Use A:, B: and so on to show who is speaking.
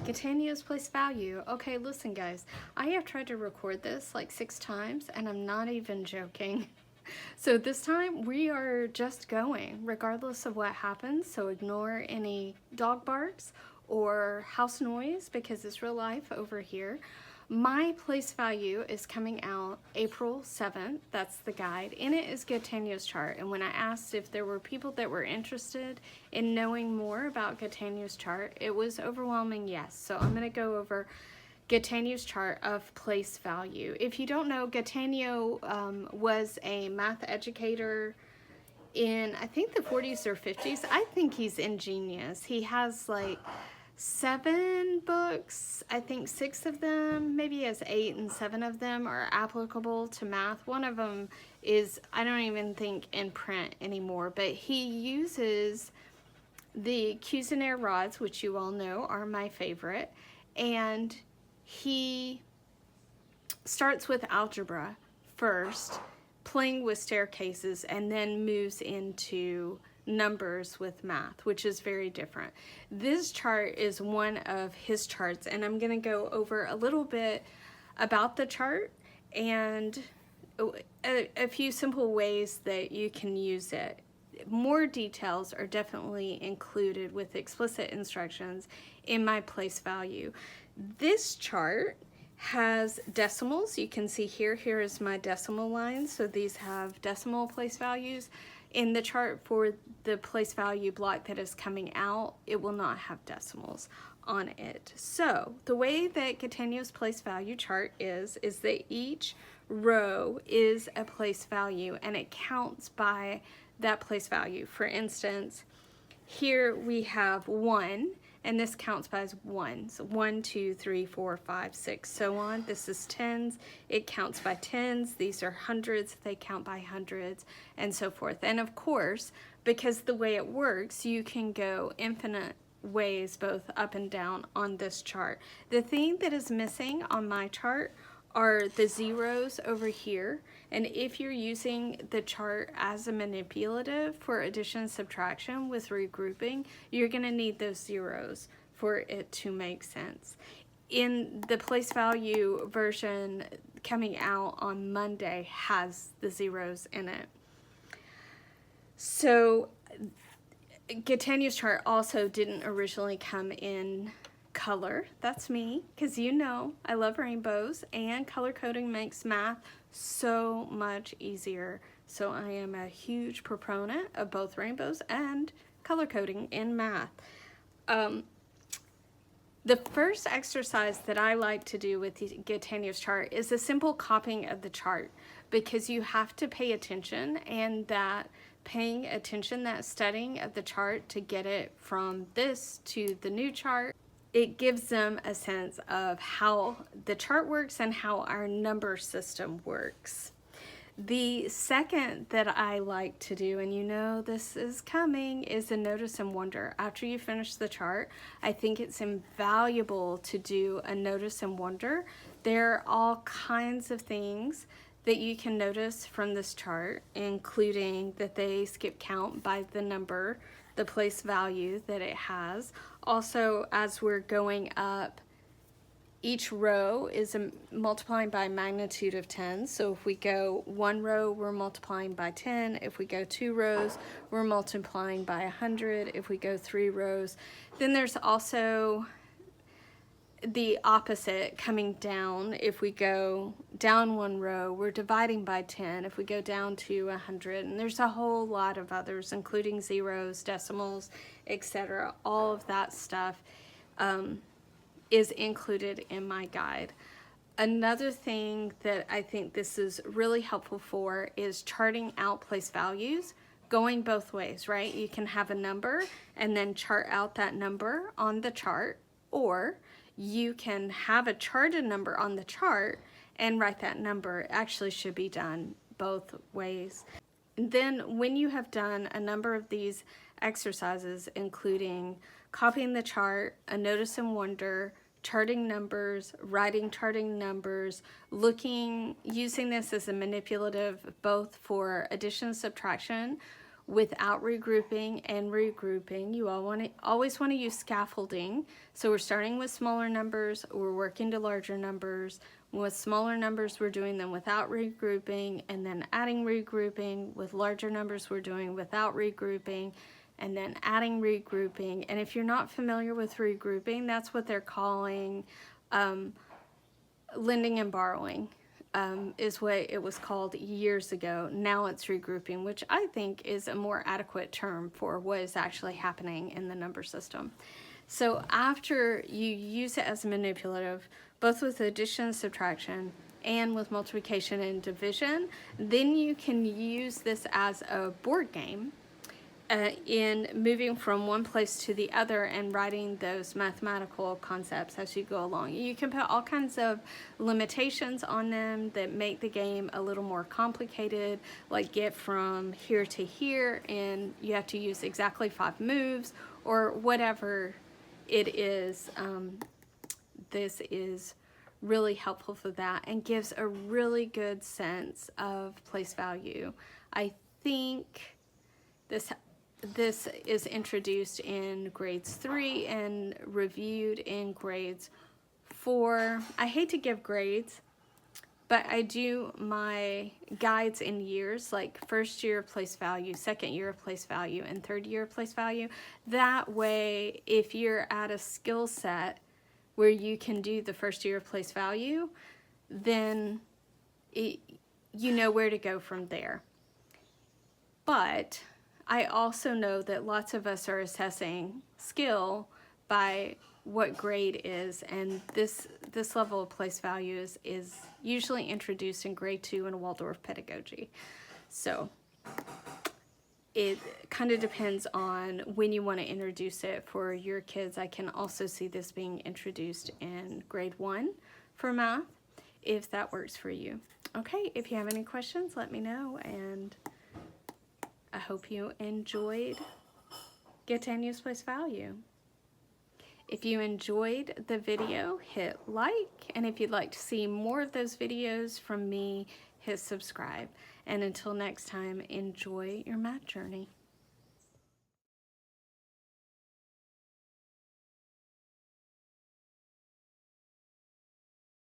A: Gattegno's place value. Okay, listen guys, I have tried to record this like 6 times and I'm not even joking. So this time we are just going regardless of what happens, so ignore any dog barks or house noise because it's real life over here. My place value is coming out April 7th. That's the guide. In it is Gattegno's chart. And when I asked if there were people that were interested in knowing more about Gattegno's chart, it was overwhelming yes. So I'm going to go over Gattegno's chart of place value. If you don't know, Gattegno was a math educator in, I think, the 40s or 50s. I think he's ingenious. He has like 7 books, I think 6 of them, maybe he has 8, and 7 of them are applicable to math. One of them is, I don't even think in print anymore, but he uses the Cuisenaire rods, which you all know are my favorite, and he starts with algebra first, playing with staircases, and then moves into numbers with math, which is very different. This chart is one of his charts, and I'm going to go over a little bit about the chart and a few simple ways that you can use it. More details are definitely included with explicit instructions in my place value. This chart has decimals. You can see here is my decimal line, so these have decimal place values. In the chart for the place value block that is coming out, it will not have decimals on it. So the way that Gattegno's place value chart is that each row is a place value and it counts by that place value. For instance, here we have 1, and this counts by 1. So 1, 2, 3, 4, 5, 6, so on. This is tens, it counts by tens. These are hundreds, they count by hundreds, and so forth. And of course, because the way it works, you can go infinite ways both up and down on this chart. The thing that is missing on my chart are the zeros over here, and if you're using the chart as a manipulative for addition and subtraction with regrouping, you're going to need those zeros for it to make sense. In the place value version coming out on Monday has the zeros in it. So Gattegno's chart also didn't originally come in color. That's me, because you know I love rainbows, and color coding makes math so much easier. So I am a huge proponent of both rainbows and color coding in math. The first exercise that I like to do with Gattegno's chart is a simple copying of the chart, because you have to pay attention, and that paying attention, that studying of the chart to get it from this to the new chart, it gives them a sense of how the chart works and how our number system works. The second that I like to do, and you know this is coming, is a notice and wonder. After you finish the chart, I think it's invaluable to do a notice and wonder. There are all kinds of things that you can notice from this chart, including that they skip count by the number, the place value that it has. Also, as we're going up, each row is multiplying by magnitude of 10. So if we go 1 row, we're multiplying by 10. If we go 2 rows, we're multiplying by 100. If we go 3 rows, then there's also the opposite coming down. If we go down 1 row, we're dividing by 10. If we go down to 100, and there's a whole lot of others, including zeros, decimals, etc. All of that stuff is included in my guide. Another thing that I think this is really helpful for is charting out place values, going both ways, right? You can have a number and then chart out that number on the chart, or you can have a charted number on the chart and write that number. It actually should be done both ways. And then when you have done a number of these exercises, including copying the chart, a notice and wonder, charting numbers, writing charting numbers, using this as a manipulative both for addition and subtraction without regrouping and regrouping. You always want to use scaffolding. So we're starting with smaller numbers, we're working to larger numbers. With smaller numbers, we're doing them without regrouping, and then adding regrouping. With larger numbers, we're doing without regrouping, and then adding regrouping. And if you're not familiar with regrouping, that's what they're calling lending and borrowing. Is what it was called years ago. Now it's regrouping, which I think is a more adequate term for what is actually happening in the number system. So after you use it as manipulative, both with addition, subtraction, and with multiplication and division, then you can use this as a board game in moving from one place to the other and writing those mathematical concepts as you go along. You can put all kinds of limitations on them that make the game a little more complicated, like get from here to here and you have to use exactly 5 moves or whatever it is. This is really helpful for that and gives a really good sense of place value. I think this is introduced in grades 3 and reviewed in grades 4. I hate to give grades, but I do my guides in years, like first year of place value, second year of place value, and third year of place value. That way, if you're at a skill set where you can do the first year of place value, then you know where to go from there. But I also know that lots of us are assessing skill by what grade is, and this level of place value is usually introduced in grade 2 in Waldorf pedagogy. So it kind of depends on when you want to introduce it for your kids. I can also see this being introduced in grade 1 for math, if that works for you. Okay, if you have any questions, let me know, and I hope you enjoyed Gattegno's Place Value. If you enjoyed the video, hit like, and if you'd like to see more of those videos from me, hit subscribe. And until next time, enjoy your math journey.